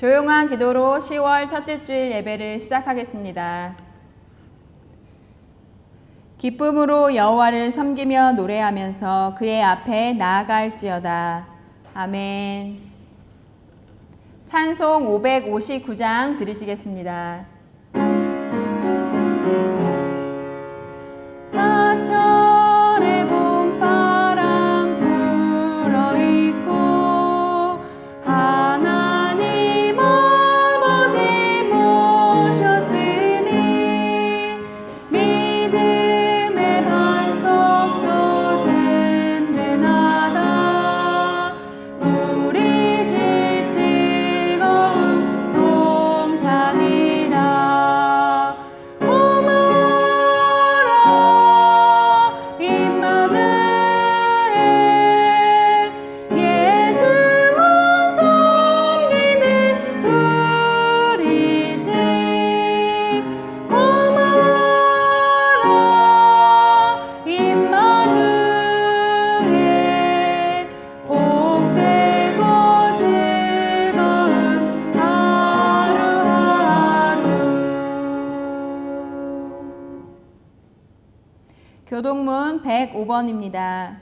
조용한 기도로 10월 첫째 주일 예배를 시작하겠습니다. 기쁨으로 여호와를 섬기며 노래하면서 그의 앞에 나아갈지어다. 아멘. 찬송 559장 들으시겠습니다. 사철의 봄바람 불어있고 하나님 아버지 모셨으니 믿음의 반석도 든든하다. 우리 집 즐거운 동산이라. 고마워라 임마누엘. 예수만 섬기는 우리 집. 고마워라 임마누엘. 복되고 즐거운 하루하루. 교동문 105번입니다.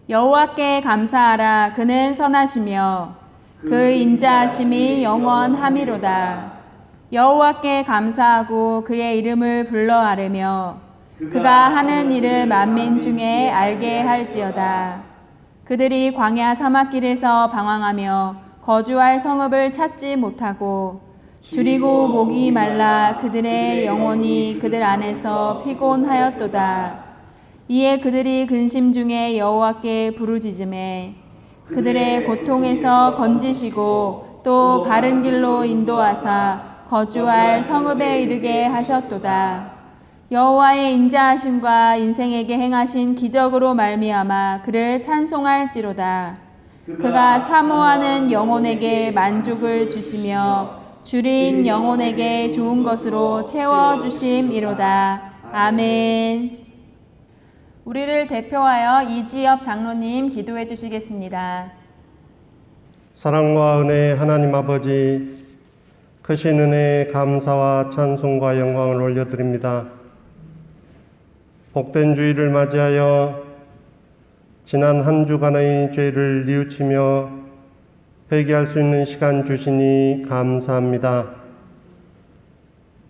여호와께 감사하라. 그는 선하시며 그 인자하심이 영원함이로다. 여호와께 감사하고 그의 이름을 불러 아뢰며 그가 하는 일을 만민 중에 알게 할지어다. 그들이 광야 사막길에서 방황하며 거주할 성읍을 찾지 못하고 줄이고 목이 말라 그들의 영혼이 그들 안에서 피곤하였도다. 이에 그들이 근심 중에 여호와께 부르짖음에 그들의 고통에서 건지시고 또 바른 길로 인도하사 거주할 성읍에 이르게 하셨도다. 여호와의 인자하심과 인생에게 행하신 기적으로 말미암아 그를 찬송할지로다. 그가 사모하는 영혼에게 만족을 주시며 줄인 영혼에게 좋은 것으로 채워주심이로다. 아멘. 우리를 대표하여 이지엽 장로님 기도해 주시겠습니다. 사랑과 은혜의 하나님 아버지, 크신 은혜에 감사와 찬송과 영광을 올려드립니다. 복된 주일을 맞이하여 지난 한 주간의 죄를 뉘우치며 회개할 수 있는 시간 주시니 감사합니다.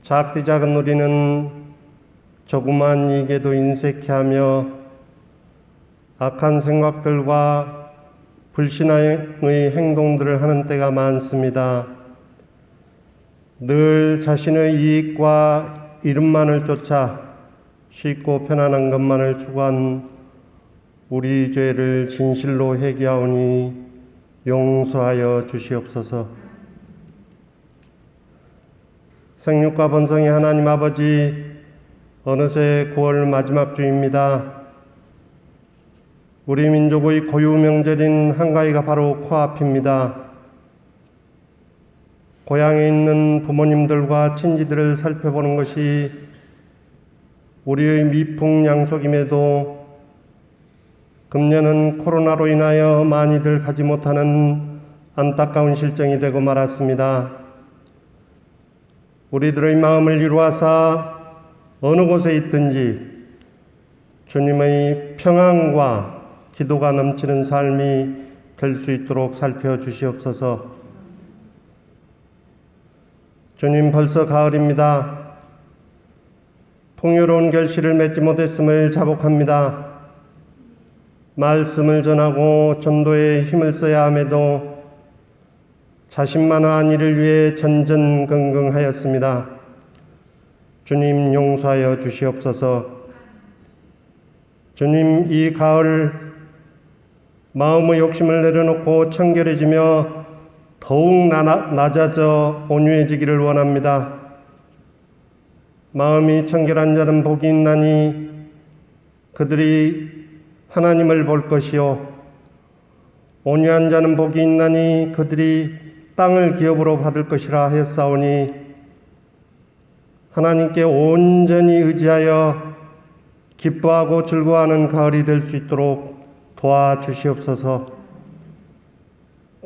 작디 작은 우리는 조그만 이익에도 인색해하며 악한 생각들과 불신앙의 행동들을 하는 때가 많습니다. 늘 자신의 이익과 이름만을 쫓아 쉽고 편안한 것만을 추구한 우리 죄를 진실로 회개하오니 용서하여 주시옵소서. 생육과 번성의 하나님 아버지, 어느새 9월 마지막 주입니다. 우리 민족의 고유 명절인 한가위가 바로 코앞입니다. 고향에 있는 부모님들과 친지들을 살펴보는 것이 우리의 미풍양속임에도 금년은 코로나로 인하여 많이들 가지 못하는 안타까운 실정이 되고 말았습니다. 우리들의 마음을 이루어서 어느 곳에 있든지 주님의 평안과 기도가 넘치는 삶이 될 수 있도록 살펴주시옵소서. 주님, 벌써 가을입니다. 풍요로운 결실을 맺지 못했음을 자복합니다. 말씀을 전하고 전도에 힘을 써야 함에도 자신만한 일을 위해 전전긍긍하였습니다. 주님, 용서하여 주시옵소서. 주님, 이 가을 마음의 욕심을 내려놓고 청결해지며 더욱 낮아져 온유해지기를 원합니다. 마음이 청결한 자는 복이 있나니 그들이 하나님을 볼 것이요 온유한 자는 복이 있나니 그들이 땅을 기업으로 받을 것이라 하였사오니 하나님께 온전히 의지하여 기뻐하고 즐거워하는 가을이 될 수 있도록 도와주시옵소서.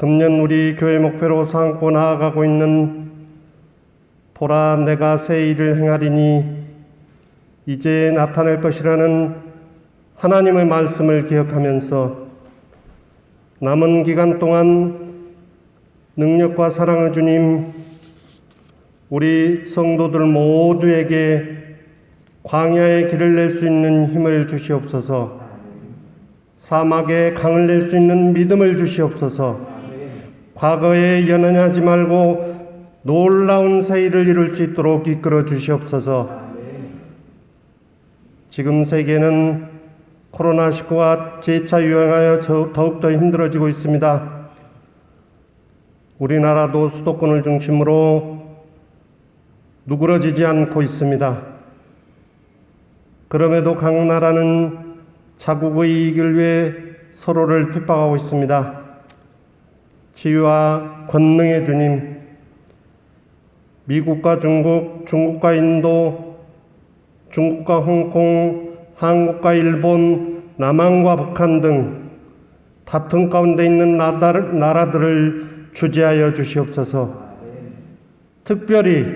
금년 우리 교회 목표로 삼고 나아가고 있는 보라 내가 새 일을 행하리니 이제 나타날 것이라는 하나님의 말씀을 기억하면서 남은 기간 동안 능력과 사랑의 주님, 우리 성도들 모두에게 광야의 길을 낼 수 있는 힘을 주시옵소서. 사막에 강을 낼 수 있는 믿음을 주시옵소서. 과거에 연연하지 말고 놀라운 새 일을 이룰 수 있도록 이끌어 주시옵소서. 지금 세계는 코로나19가 재차 유행하여 더욱더 힘들어지고 있습니다. 우리나라도 수도권을 중심으로 누그러지지 않고 있습니다. 그럼에도 각 나라는 자국의 이익을 위해 서로를 핍박하고 있습니다. 지혜와 권능의 주님, 미국과 중국, 중국과 인도, 중국과 홍콩, 한국과 일본, 남한과 북한 등 다툼 가운데 있는 나라들을 주재하여 주시옵소서. 특별히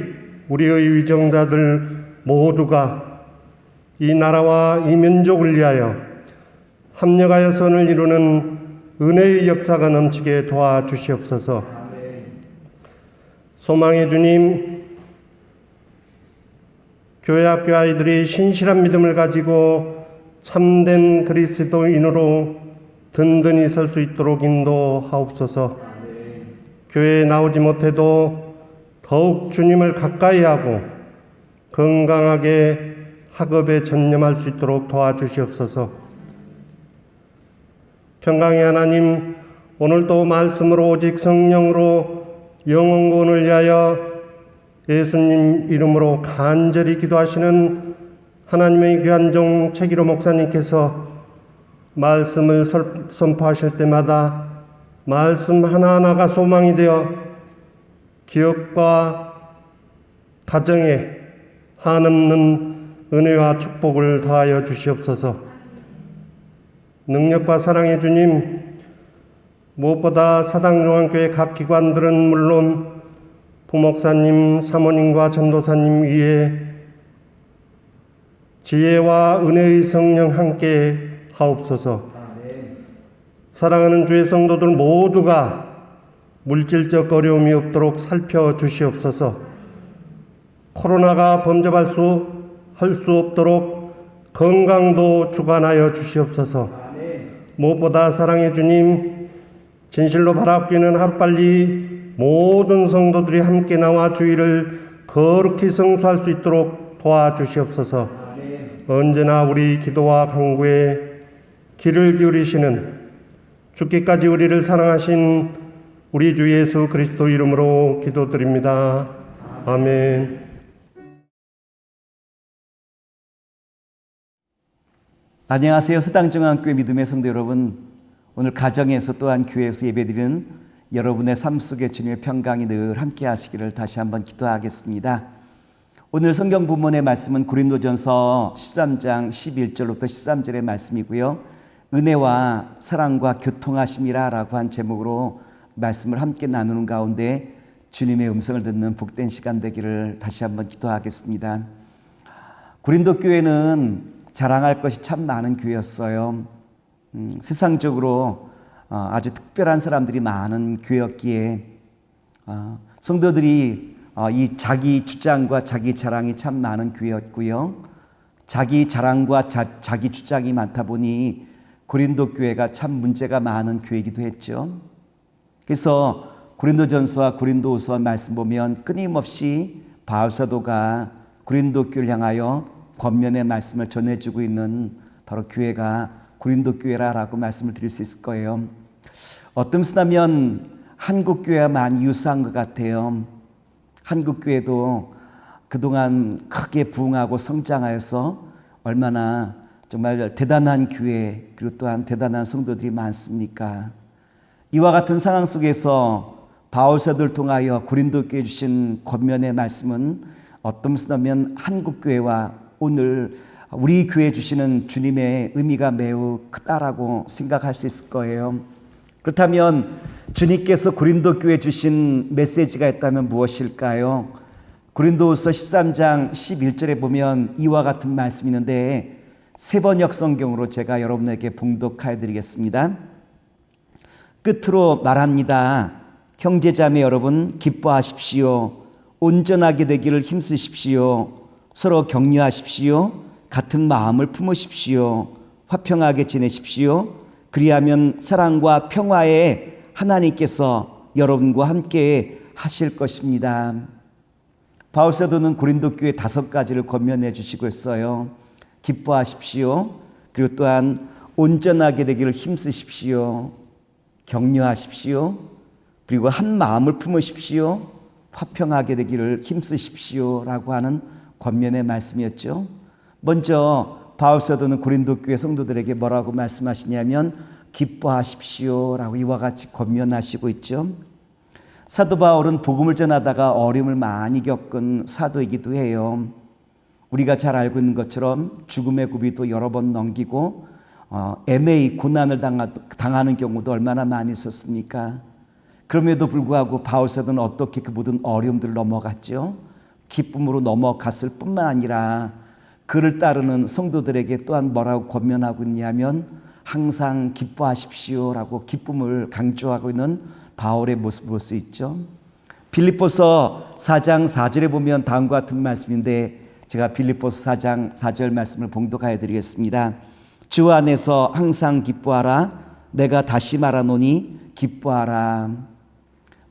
우리의 위정자들 모두가 이 나라와 이 민족을 위하여 합력하여 선을 이루는 은혜의 역사가 넘치게 도와주시옵소서. 소망의 주님, 교회 학교 아이들이 신실한 믿음을 가지고 참된 그리스도인으로 든든히 설 수 있도록 인도하옵소서. 교회에 나오지 못해도 더욱 주님을 가까이 하고 건강하게 학업에 전념할 수 있도록 도와주시옵소서. 평강의 하나님, 오늘도 말씀으로 오직 성령으로 영혼구원을 위하여 예수님 이름으로 간절히 기도하시는 하나님의 귀한 종 최기로 목사님께서 말씀을 선포하실 때마다 말씀 하나하나가 소망이 되어 기업과 가정에 한없는 은혜와 축복을 더하여 주시옵소서. 능력과 사랑의 주님, 무엇보다 사당종안교회 각 기관들은 물론 부목사님, 사모님과 전도사님 위에 지혜와 은혜의 성령 함께 하옵소서. 사랑하는 주의 성도들 모두가 물질적 어려움이 없도록 살펴주시옵소서. 코로나가 범접할 수 없도록 건강도 주관하여 주시옵소서. 무엇보다 사랑의 주님, 진실로 바라기는 하루빨리 모든 성도들이 함께 나와 주의를 거룩히 성수할 수 있도록 도와주시옵소서. 언제나 우리 기도와 간구에 귀를 기울이시는 죽기까지 우리를 사랑하신 우리 주 예수 그리스도 이름으로 기도드립니다. 아멘. 안녕하세요. 서당중앙교회 믿음의 성도 여러분, 오늘 가정에서 또한 교회에서 예배드리는 여러분의 삶 속에 주님의 평강이 늘 함께 하시기를 다시 한번 기도하겠습니다. 오늘 성경 본문의 말씀은 고린도전서 13장 11절부터 13절의 말씀이고요. 은혜와 사랑과 교통하심이라 라고 한 제목으로 말씀을 함께 나누는 가운데 주님의 음성을 듣는 복된 시간 되기를 다시 한번 기도하겠습니다. 고린도 교회는 자랑할 것이 참 많은 교회였어요. 세상적으로 아주 특별한 사람들이 많은 교회였기에 성도들이 이 자기 주장과 자기 자랑이 참 많은 교회였고요. 자기 자랑과 자기 주장이 많다 보니 고린도 교회가 참 문제가 많은 교회이기도 했죠. 그래서 고린도전서와 고린도후서 말씀 보면 끊임없이 바울 사도가 고린도 교회를 향하여 권면의 말씀을 전해주고 있는 바로 교회가 고린도 교회라고 말씀을 드릴 수 있을 거예요. 어떤 쓰다면 한국 교회와 많이 유사한 것 같아요. 한국 교회도 그동안 크게 부흥하고 성장하여서 얼마나 정말 대단한 교회 그리고 또한 대단한 성도들이 많습니까? 이와 같은 상황 속에서 바울 사도를 통하여 고린도 교회에 주신 권면의 말씀은 어떤 쓰다면 한국 교회와 오늘 우리 교회에 주시는 주님의 의미가 매우 크다라고 생각할 수 있을 거예요. 그렇다면 주님께서 고린도 교회에 주신 메시지가 있다면 무엇일까요? 고린도후서 13장 11절에 보면 이와 같은 말씀이 있는데 세번역 성경으로 제가 여러분에게 봉독하여 드리겠습니다. 끝으로 말합니다. 형제자매 여러분 기뻐하십시오. 온전하게 되기를 힘쓰십시오. 서로 격려하십시오. 같은 마음을 품으십시오. 화평하게 지내십시오. 그리하면 사랑과 평화에 하나님께서 여러분과 함께 하실 것입니다. 바울 사도는 고린도 교회 5가지를 권면해 주시고 있어요. 기뻐하십시오. 그리고 또한 온전하게 되기를 힘쓰십시오. 격려하십시오. 그리고 한 마음을 품으십시오. 화평하게 되기를 힘쓰십시오. 라고 하는 권면의 말씀이었죠. 먼저 바울 사도는 고린도 교회 성도들에게 뭐라고 말씀하시냐면 기뻐하십시오. 라고 이와 같이 권면하시고 있죠. 사도 바울은 복음을 전하다가 어려움을 많이 겪은 사도이기도 해요. 우리가 잘 알고 있는 것처럼 죽음의 고비도 여러 번 넘기고 애매히 고난을 당하는 경우도 얼마나 많이 있었습니까? 그럼에도 불구하고 바울 사도는 어떻게 그 모든 어려움들을 넘어갔죠? 기쁨으로 넘어갔을 뿐만 아니라 그를 따르는 성도들에게 또한 뭐라고 권면하고 있냐면 항상 기뻐하십시오라고 기쁨을 강조하고 있는 바울의 모습을 볼 수 있죠. 빌립보서 4장 4절에 보면 다음과 같은 말씀인데 제가 빌립보서 4장 4절 말씀을 봉독하여 드리겠습니다. 주 안에서 항상 기뻐하라. 내가 다시 말하노니 기뻐하라.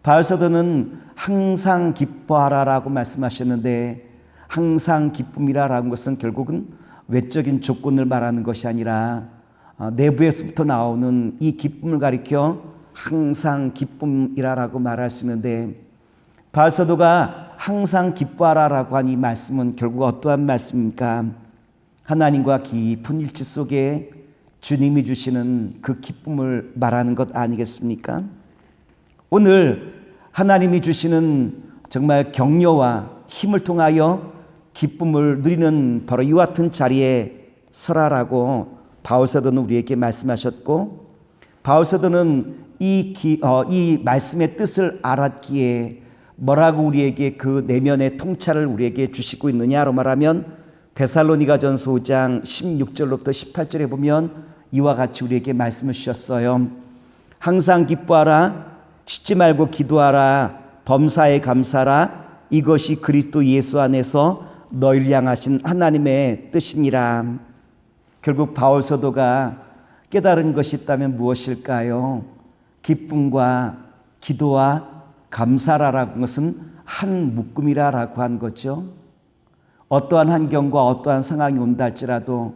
바울 사도는 항상 기뻐하라라고 말씀하셨는데 항상 기쁨이라는 것은 결국은 외적인 조건을 말하는 것이 아니라 내부에서부터 나오는 이 기쁨을 가리켜 항상 기쁨이라고 말할 수 있는데 바울 사도가 항상 기뻐하라라고 한 이 말씀은 결국 어떠한 말씀입니까? 하나님과 깊은 일치 속에 주님이 주시는 그 기쁨을 말하는 것 아니겠습니까? 오늘 하나님이 주시는 정말 격려와 힘을 통하여 기쁨을 누리는 바로 이와 같은 자리에 서라라고 바울 사도는 우리에게 말씀하셨고 바울 사도는 이 말씀의 뜻을 알았기에 뭐라고 우리에게 그 내면의 통찰을 우리에게 주시고 있느냐로 말하면 데살로니가전서 5장 16절로부터 18절에 보면 이와 같이 우리에게 말씀을 주셨어요. 항상 기뻐하라. 쉬지 말고 기도하라. 범사에 감사하라. 이것이 그리스도 예수 안에서 너희를 향하신 하나님의 뜻이니라. 결국 바울 사도가 깨달은 것이 있다면 무엇일까요? 기쁨과 기도와 감사라라는 것은 한 묶음이라고 한 거죠. 어떠한 환경과 어떠한 상황이 온다 할지라도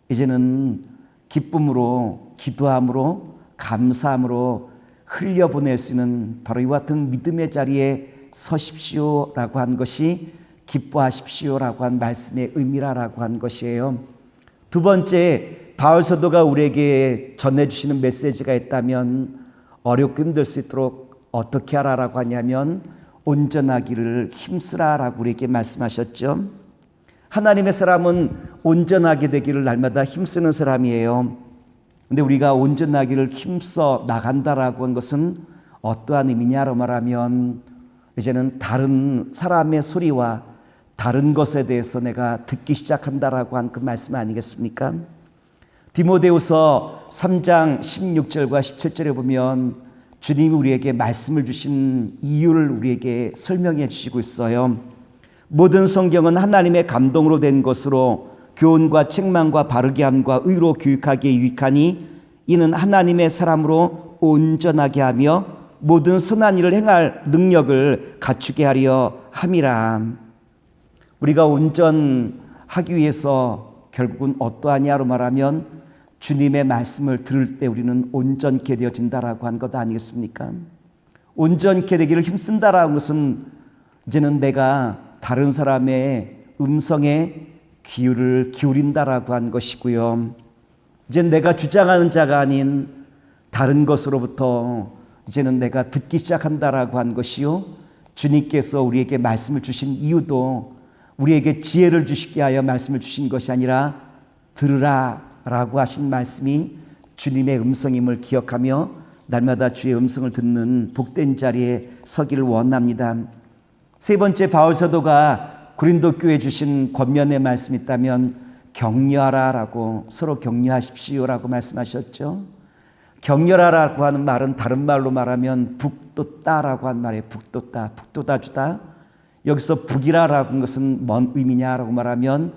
이제는 기쁨으로 기도함으로 감사함으로 흘려보낼 수 있는 바로 이와 같은 믿음의 자리에 서십시오라고 한 것이 기뻐하십시오라고 한 말씀의 의미라고 한 것이에요. 두 번째 바울 사도가 우리에게 전해주시는 메시지가 있다면 어렵고 힘들 수 있도록 어떻게 하라라고 하냐면 온전하기를 힘쓰라라고 우리에게 말씀하셨죠. 하나님의 사람은 온전하게 되기를 날마다 힘쓰는 사람이에요. 근데 우리가 온전하기를 힘써 나간다라고 한 것은 어떠한 의미냐로 말하면 이제는 다른 사람의 소리와 다른 것에 대해서 내가 듣기 시작한다라고 한 그 말씀 아니겠습니까? 디모데후서 3장 16절과 17절에 보면 주님이 우리에게 말씀을 주신 이유를 우리에게 설명해 주시고 있어요. 모든 성경은 하나님의 감동으로 된 것으로 교훈과 책망과 바르게 함과 의로 교육하기에 유익하니 이는 하나님의 사람으로 온전하게 하며 모든 선한 일을 행할 능력을 갖추게 하려 함이라. 우리가 온전하기 위해서 결국은 어떠하냐로 말하면 주님의 말씀을 들을 때 우리는 온전케 되어진다라고 한 것 아니겠습니까? 온전케 되기를 힘쓴다라는 것은 이제는 내가 다른 사람의 음성에 귀를 기울인다라고 한 것이고요. 이제 내가 주장하는 자가 아닌 다른 것으로부터 이제는 내가 듣기 시작한다라고 한 것이요. 주님께서 우리에게 말씀을 주신 이유도 우리에게 지혜를 주시게 하여 말씀을 주신 것이 아니라 들으라 라고 하신 말씀이 주님의 음성임을 기억하며 날마다 주의 음성을 듣는 복된 자리에 서기를 원합니다. 세 번째, 바울 사도가 고린도 교회에 주신 권면의 말씀이 있다면 격려하라라고, 서로 격려하십시오라고 말씀하셨죠. 격려하라고 하는 말은 다른 말로 말하면 북돋다라고 한 말이에요. 북돋다, 북돋아주다. 여기서 북이라라고 하는 것은 뭔 의미냐라고 말하면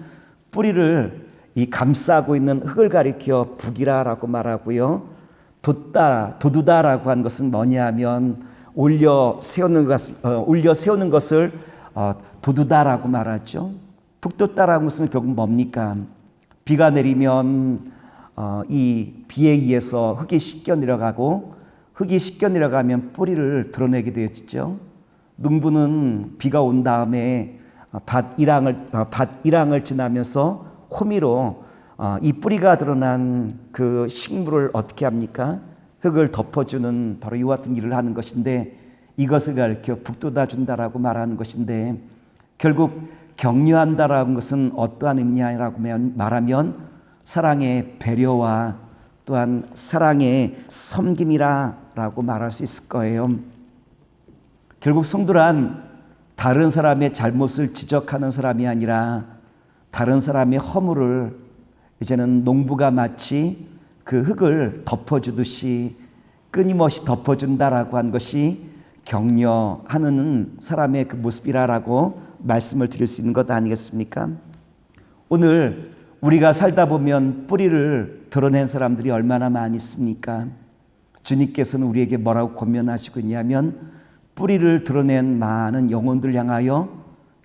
뿌리를 이 감싸고 있는 흙을 가리켜 북이라라고 말하고요. 돋다, 도두다라고 하는 것은 뭐냐면 올려 세우는 것을 도두다라고 말하죠. 북돋다라는 것은 결국 뭡니까? 비가 내리면 이 비에 의해서 흙이 씻겨 내려가고, 흙이 씻겨 내려가면 뿌리를 드러내게 되어지죠. 농부는 비가 온 다음에 밭 일항을 지나면서 호미로 이 뿌리가 드러난 그 식물을 어떻게 합니까? 흙을 덮어주는 바로 이와 같은 일을 하는 것인데, 이것을 가리켜 북돋아 준다라고 말하는 것인데, 결국 격려한다라는 것은 어떠한 의미냐라고 말하면 사랑의 배려와 또한 사랑의 섬김이라고 말할 수 있을 거예요. 결국 성도란 다른 사람의 잘못을 지적하는 사람이 아니라 다른 사람의 허물을 이제는 농부가 마치 그 흙을 덮어주듯이 끊임없이 덮어준다라고 한 것이 격려하는 사람의 그 모습이라고 말씀을 드릴 수 있는 것 아니겠습니까? 오늘 우리가 살다 보면 뿌리를 드러낸 사람들이 얼마나 많이 있습니까? 주님께서는 우리에게 뭐라고 권면하시고 있냐면 뿌리를 드러낸 많은 영혼들 향하여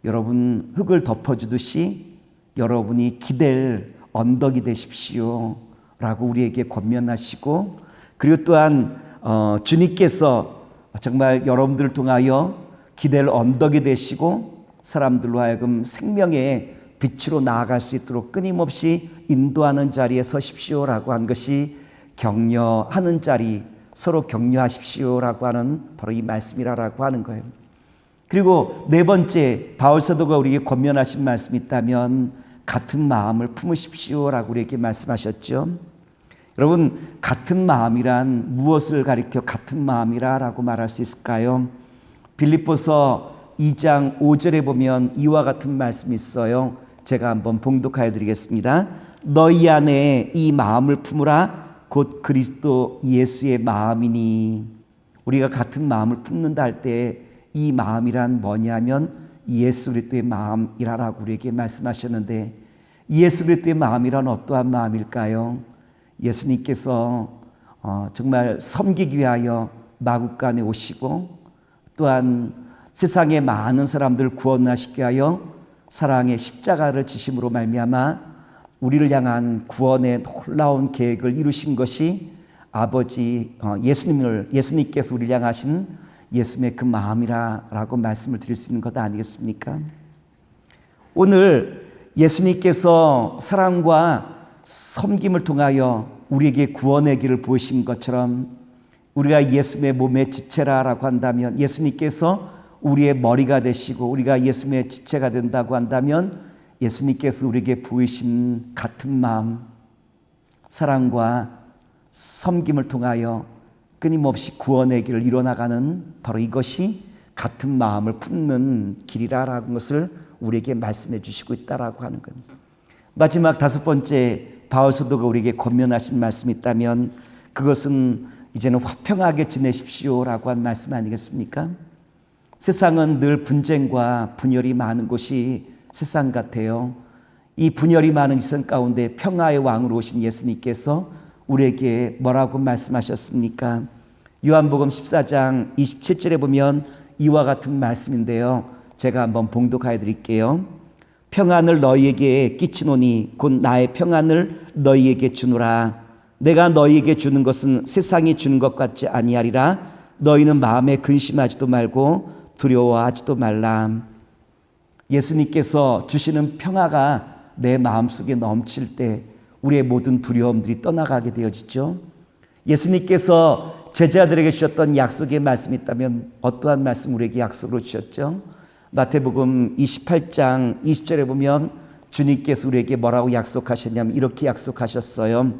여러분 흙을 덮어주듯이 여러분이 기댈 언덕이 되십시오 라고 우리에게 권면하시고, 그리고 또한 주님께서 정말 여러분들을 통하여 기댈 언덕이 되시고 사람들로 하여금 생명의 빛으로 나아갈 수 있도록 끊임없이 인도하는 자리에 서십시오라고 한 것이 격려하는 자리, 서로 격려하십시오라고 하는 바로 이 말씀이라고 하는 거예요. 그리고 네 번째, 바울 사도가 우리에게 권면하신 말씀이 있다면 같은 마음을 품으십시오라고 우리에게 말씀하셨죠. 여러분, 같은 마음이란 무엇을 가리켜 같은 마음이라고 말할 수 있을까요? 빌립보서 2장 5절에 보면 이와 같은 말씀이 있어요. 제가 한번 봉독하여 드리겠습니다. 너희 안에 이 마음을 품으라, 곧 그리스도 예수의 마음이니. 우리가 같은 마음을 품는다 할 때 이 마음이란 뭐냐면 예수 그리스도의 마음이라고 우리에게 말씀하셨는데, 예수 그리스도의 마음이란 어떠한 마음일까요? 예수님께서 정말 섬기기 위하여 마국간에 오시고, 또한 세상의 많은 사람들을 구원하시기 위하여 사랑의 십자가를 지심으로 말미암아 우리를 향한 구원의 놀라운 계획을 이루신 것이 아버지 예수님께서 우리를 향하신 예수님의 그 마음이라고 말씀을 드릴 수 있는 것 아니겠습니까? 오늘 예수님께서 사랑과 섬김을 통하여 우리에게 구원의 길을 보이신 것처럼 우리가 예수님의 몸의 지체라고 한다면, 예수님께서 우리의 머리가 되시고 우리가 예수님의 지체가 된다고 한다면 예수님께서 우리에게 보이신 같은 마음, 사랑과 섬김을 통하여 끊임없이 구원의 길을 이뤄나가는 바로 이것이 같은 마음을 품는 길이라는 것을 우리에게 말씀해 주시고 있다라고 하는 겁니다. 마지막 다섯 번째, 바울 사도가 우리에게 권면하신 말씀이 있다면 그것은 이제는 화평하게 지내십시오라고 한 말씀 아니겠습니까? 세상은 늘 분쟁과 분열이 많은 곳이 세상 같아요. 이 분열이 많은 이 세상 가운데 평화의 왕으로 오신 예수님께서 우리에게 뭐라고 말씀하셨습니까? 요한복음 14장 27절에 보면 이와 같은 말씀인데요. 제가 한번 봉독하여 드릴게요. 평안을 너희에게 끼치노니 곧 나의 평안을 너희에게 주노라. 내가 너희에게 주는 것은 세상이 주는 것 같지 아니하리라. 너희는 마음에 근심하지도 말고 두려워하지도 말라. 예수님께서 주시는 평화가 내 마음속에 넘칠 때 우리의 모든 두려움들이 떠나가게 되어지죠. 예수님께서 제자들에게 주셨던 약속의 말씀이 있다면 어떠한 말씀 우리에게 약속으로 주셨죠? 마태복음 28장 20절에 보면 주님께서 우리에게 뭐라고 약속하셨냐면 이렇게 약속하셨어요.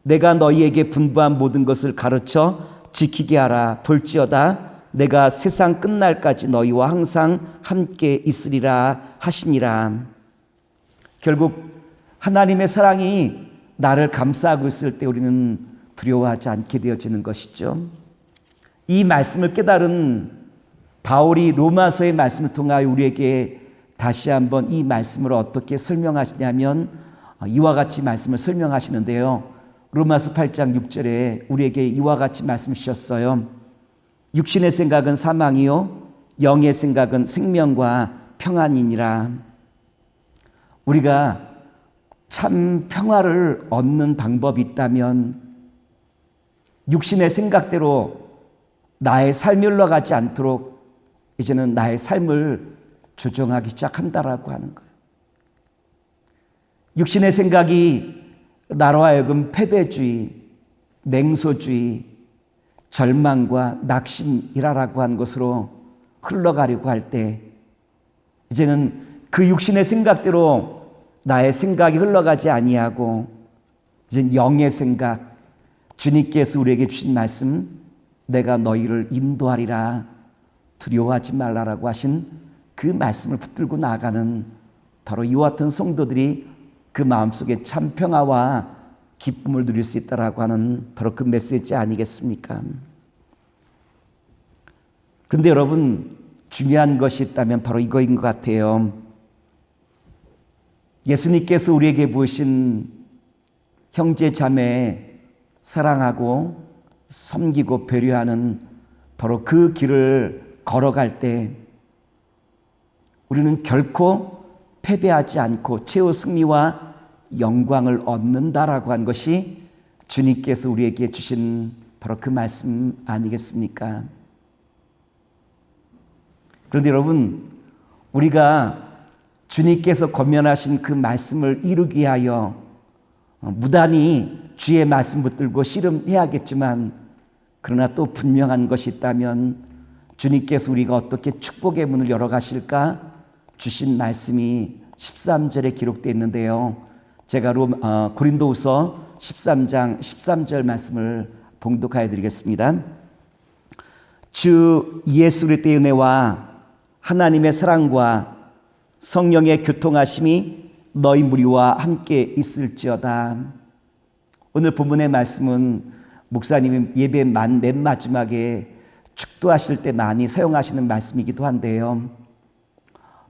내가 너희에게 분부한 모든 것을 가르쳐 지키게 하라. 볼지어다 내가 세상 끝날까지 너희와 항상 함께 있으리라 하시니라. 결국 하나님의 사랑이 나를 감싸고 있을 때 우리는 두려워하지 않게 되어지는 것이죠. 이 말씀을 깨달은 바울이 로마서의 말씀을 통하여 우리에게 다시 한번 이 말씀을 어떻게 설명하시냐면 이와 같이 말씀을 설명하시는데요. 로마서 8장 6절에 우리에게 이와 같이 말씀 주셨어요. 육신의 생각은 사망이요 영의 생각은 생명과 평안이니라. 우리가 참 평화를 얻는 방법이 있다면 육신의 생각대로 나의 삶이 흘러가지 않도록 이제는 나의 삶을 조정하기 시작한다라고 하는 거예요. 육신의 생각이 나로 하여금 패배주의, 냉소주의, 절망과 낙심이라고 한 것으로 흘러가려고 할 때 이제는 그 육신의 생각대로 나의 생각이 흘러가지 아니하고 이제 영의 생각, 주님께서 우리에게 주신 말씀, 내가 너희를 인도하리라, 두려워하지 말라라고 하신 그 말씀을 붙들고 나아가는 바로 이와 같은 성도들이 그 마음속에 참 평화와 기쁨을 누릴 수 있다라고 하는 바로 그 메시지 아니겠습니까? 그런데 여러분, 중요한 것이 있다면 바로 이거인 것 같아요. 예수님께서 우리에게 보이신 형제 자매 사랑하고 섬기고 배려하는 바로 그 길을 걸어갈 때 우리는 결코 패배하지 않고 최후 승리와 영광을 얻는다라고 한 것이 주님께서 우리에게 주신 바로 그 말씀 아니겠습니까? 그런데 여러분, 우리가 주님께서 권면하신 그 말씀을 이루기 위하여 무단히 주의 말씀 붙들고 씨름해야겠지만, 그러나 또 분명한 것이 있다면 주님께서 우리가 어떻게 축복의 문을 열어가실까 주신 말씀이 13절에 기록되어 있는데요. 제가 고린도후서 13장 13절 말씀을 봉독하여 드리겠습니다. 주 예수 그리스도의 은혜와 하나님의 사랑과 성령의 교통하심이 너희 무리와 함께 있을지어다. 오늘 본문의 말씀은 목사님이 예배 맨 마지막에 축도하실 때 많이 사용하시는 말씀이기도 한데요.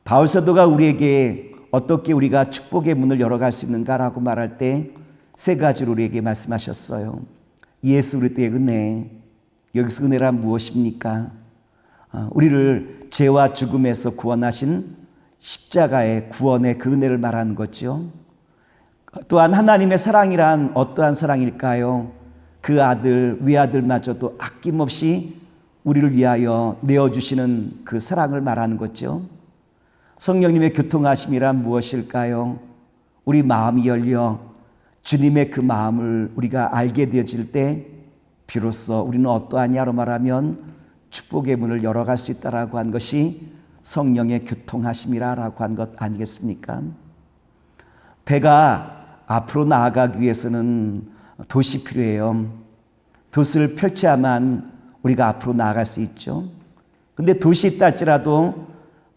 바울 사도가 우리에게 어떻게 우리가 축복의 문을 열어갈 수 있는가라고 말할 때 세 가지로 우리에게 말씀하셨어요. 예수 그리스도의 은혜. 여기서 은혜란 무엇입니까? 우리를 죄와 죽음에서 구원하신 십자가의 구원의 그 은혜를 말하는 거죠. 또한 하나님의 사랑이란 어떠한 사랑일까요? 그 아들, 외아들마저도 아낌없이 우리를 위하여 내어주시는 그 사랑을 말하는 거죠. 성령님의 교통하심이란 무엇일까요? 우리 마음이 열려 주님의 그 마음을 우리가 알게 되어질 때 비로소 우리는 어떠하냐로 말하면 축복의 문을 열어갈 수 있다라고 한 것이 성령의 교통하심이라고 한 것 아니겠습니까? 배가 앞으로 나아가기 위해서는 돛이 필요해요. 돛을 펼쳐야만 우리가 앞으로 나아갈 수 있죠. 근데 돛이 있다 할지라도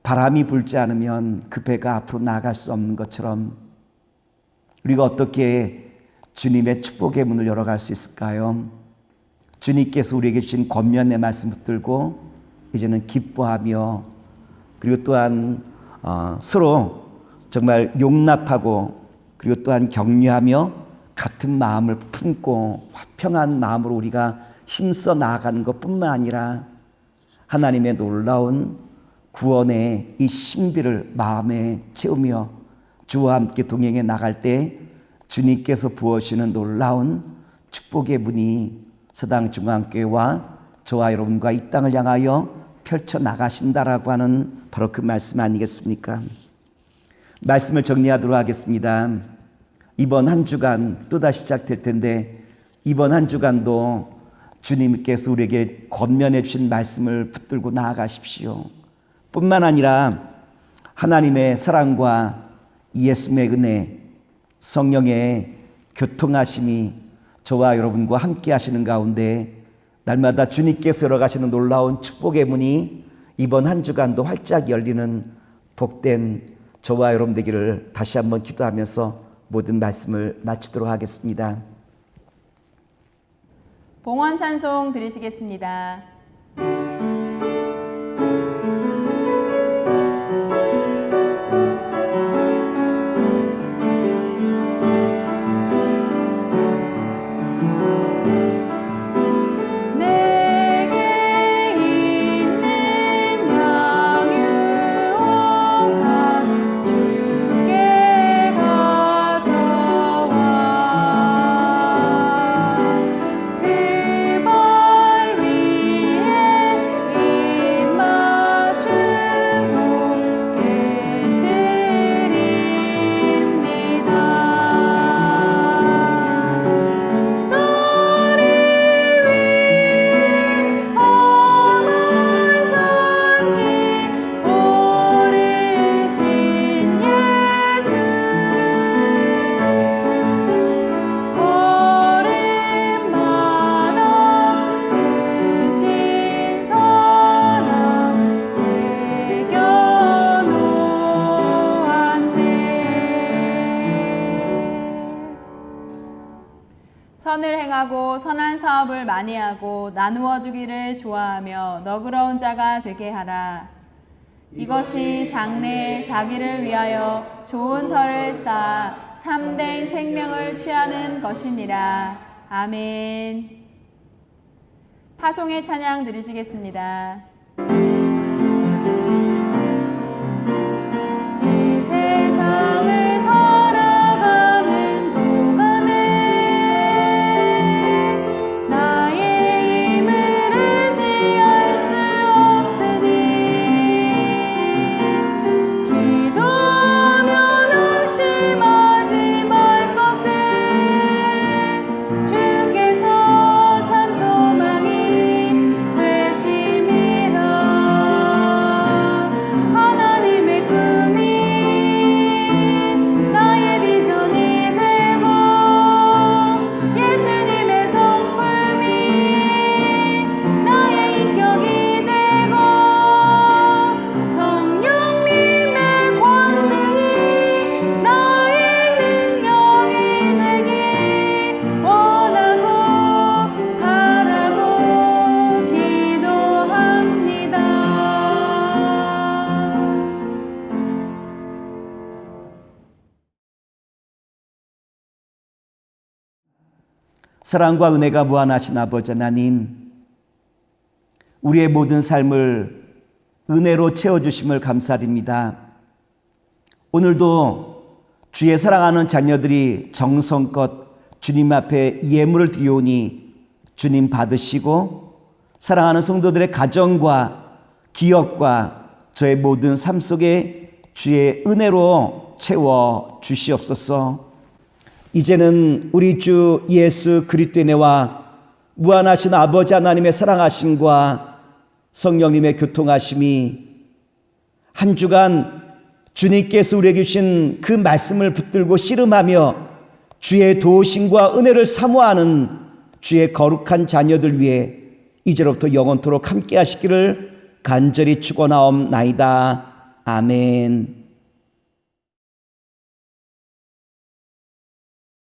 바람이 불지 않으면 그 배가 앞으로 나아갈 수 없는 것처럼 우리가 어떻게 주님의 축복의 문을 열어갈 수 있을까요? 주님께서 우리에게 주신 권면의 말씀 붙들고 이제는 기뻐하며 그리고 또한 서로 정말 용납하고 그리고 또한 격려하며 같은 마음을 품고 화평한 마음으로 우리가 힘써 나아가는 것뿐만 아니라 하나님의 놀라운 구원의 이 신비를 마음에 채우며 주와 함께 동행해 나갈 때 주님께서 부어주시는 놀라운 축복의 문이 서당중앙교회와 저와 여러분과 이 땅을 향하여 펼쳐나가신다라고 하는 바로 그 말씀 아니겠습니까? 말씀을 정리하도록 하겠습니다. 이번 한 주간 또다시 시작될 텐데 이번 한 주간도 주님께서 우리에게 권면해 주신 말씀을 붙들고 나아가십시오. 뿐만 아니라 하나님의 사랑과 예수의 은혜, 성령의 교통하심이 저와 여러분과 함께 하시는 가운데 날마다 주님께서 열어가시는 놀라운 축복의 문이 이번 한 주간도 활짝 열리는 복된 저와 여러분 되기를 다시 한번 기도하면서 모든 말씀을 마치도록 하겠습니다. 봉헌 찬송 드리시겠습니다. 선을 행하고 선한 사업을 많이 하고 나누어 주기를 좋아하며 너그러운 자가 되게 하라. 이것이 장래에 자기를 위하여 좋은 터를 쌓아 참된 생명을 취하는 것이니라. 아멘. 파송의 찬양 들으시겠습니다. 이 세상을 살아가는 동안에 나의 힘을 의지할 수 없으니 기도하며 낙심하지 말 것을 주께서 참 소망이 되심이라. 하나님의 꿈이 나의 비전이 되고 예수님의 성품이 나의 인격이 되고 성령님의 권능이 나의 능력이 되길 원하고 바라고 기도합니다. 사랑과 은혜가 무한하신 아버지 하나님, 우리의 모든 삶을 은혜로 채워주심을 감사드립니다. 오늘도 주의 사랑하는 자녀들이 정성껏 주님 앞에 예물을 드리오니 주님 받으시고 사랑하는 성도들의 가정과 기업과 저의 모든 삶 속에 주의 은혜로 채워 주시옵소서. 이제는 우리 주 예수 그리스도의 은혜와 무한하신 아버지 하나님의 사랑하심과 성령님의 교통하심이 한 주간 주님께서 우리에게 주신 그 말씀을 붙들고 씨름하며 주의 도우심과 은혜를 사모하는 주의 거룩한 자녀들 위해 이제로부터 영원토록 함께 하시기를 간절히 축원하옵나이다. 아멘.